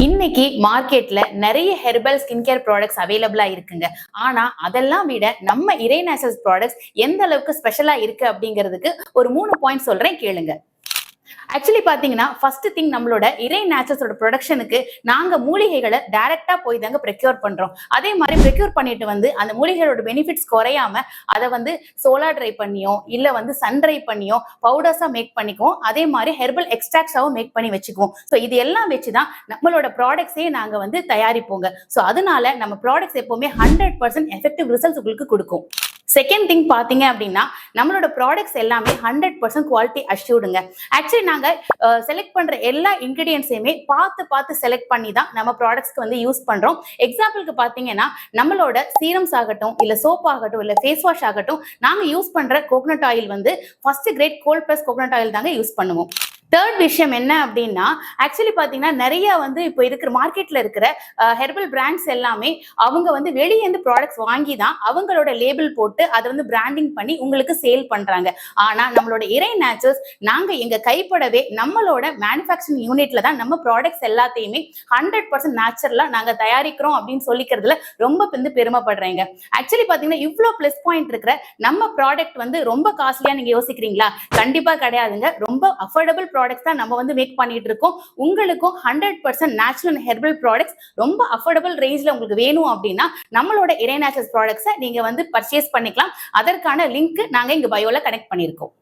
இன்னைக்கு மார்க்கெட்ல நிறைய ஹெர்பல் ஸ்கின் கேர் ப்ராடக்ட்ஸ் அவைலபிளா இருக்குங்க. ஆனா அதெல்லாம் விட நம்ம இறை நேச்சர்ஸ் ப்ராடக்ட்ஸ் எந்த அளவுக்கு ஸ்பெஷலா இருக்கு அப்படிங்கிறதுக்கு ஒரு 3 பாயிண்ட் சொல்றேன், கேளுங்க. ஆக்சுவலி பாத்தீங்கன்னா ஃபர்ஸ்ட் திங், நம்மளோட இறை நேச்சர்ஸோட ப்ரொடக்ஷனுக்கு நாங்க மூலிகைகளை டைரக்டா போய் தாங்க ப்ரெக்யூர் பண்றோம். அதே மாதிரி ப்ரெக்யூர் பண்ணிட்டு அந்த மூலிகைகளோட பெனிஃபிட்ஸ் குறையாம அதை சோலார் ட்ரை பண்ணியோ இல்ல சன் ட்ரை பண்ணியோ பவுடர்ஸா மேக் பண்ணிக்குவோம். அதே மாதிரி ஹெர்பல் எக்ஸ்ட்ராக்ட்ஸாவும் மேக் பண்ணி வச்சுக்குவோம். ஸோ இது எல்லாம் வச்சுதான் நம்மளோட ப்ராடக்ட்ஸே நாங்க தயாரிப்போங்க. ஸோ அதனால நம்ம ப்ராடக்ட்ஸ் எப்பவுமே 100% எஃபெக்டிவ் ரிசல்ட்ஸ் உங்களுக்கு கொடுக்கும். செகண்ட் திங் பாத்தீங்க அப்படின்னா, நம்மளோட ப்ராடக்ட்ஸ் எல்லாமே 100% குவாலிட்டி அஷ்யூர்டுங்க. ஆக்சுவலி நாங்க செலக்ட் பண்ற எல்லா இன்கிரீடியன்ஸையுமே பார்த்து செலக்ட் பண்ணி தான் நம்ம ப்ராடக்ட்ஸ்க்கு யூஸ் பண்றோம். எக்ஸாம்பிளுக்கு பாத்தீங்கன்னா, நம்மளோட சீரம்ஸ் ஆகட்டும், இல்ல சோப் ஆகட்டும், இல்ல ஃபேஸ் வாஷ் ஆகட்டும், நாங்க யூஸ் பண்ற coconut oil first grade cold press coconut oil தாங்க யூஸ் பண்ணுவோம். தேர்ட் விஷயம் என்ன அப்படின்னா, ஆக்சுவலி பாத்தீங்கன்னா நிறைய இப்போ இருக்கிற மார்க்கெட்ல இருக்கிற ஹெர்பல் பிராண்ட்ஸ் எல்லாமே அவங்க வெளியே இருந்து ப்ராடக்ட்ஸ் வாங்கி தான் அவங்களோட லேபிள் போட்டு அதை பிராண்டிங் பண்ணி உங்களுக்கு சேல் பண்றாங்க. ஆனா நம்மளோட இறை நேச்சர்ஸ் நாங்க எங்க கைப்படவே நம்மளோட மேனுஃபேக்சரிங் யூனிட்ல தான் நம்ம ப்ராடக்ட்ஸ் எல்லாத்தையுமே 100% நேச்சுரலா நாங்க தயாரிக்கிறோம் அப்படின்னு சொல்லிக்கிறதுல ரொம்ப பெருமைப்படுறேங்க. ஆக்சுவலி பாத்தீங்கன்னா இவ்வளவு பிளஸ் பாயிண்ட் இருக்கிற நம்ம ப்ராடக்ட் ரொம்ப காஸ்ட்லியா நீங்க யோசிக்கிறீங்களா? கண்டிப்பா கிடையாதுங்க. ரொம்ப அஃபோர்டபிள் ப்ராடக்ட்ஸ் தான் நம்ம மேக் பண்ணிட்டு இருக்கோம். உங்களுக்கும் 100% நேச்சுரல் ஹெர்பல் ப்ராடக்ட்ஸ் ரொம்ப அஃபோர்டபிள் ரேஞ்ச்ல உங்களுக்கு வேணும் அப்படின்னா நம்மளோட இறை நேச்சர்ஸ் ப்ராடக்ட்ஸை நீங்க பர்ச்சேஸ் பண்ணிக்கலாம். அதற்கான லிங்க் நாங்க இங்க பயோல கனெக்ட் பண்ணியிருக்கோம்.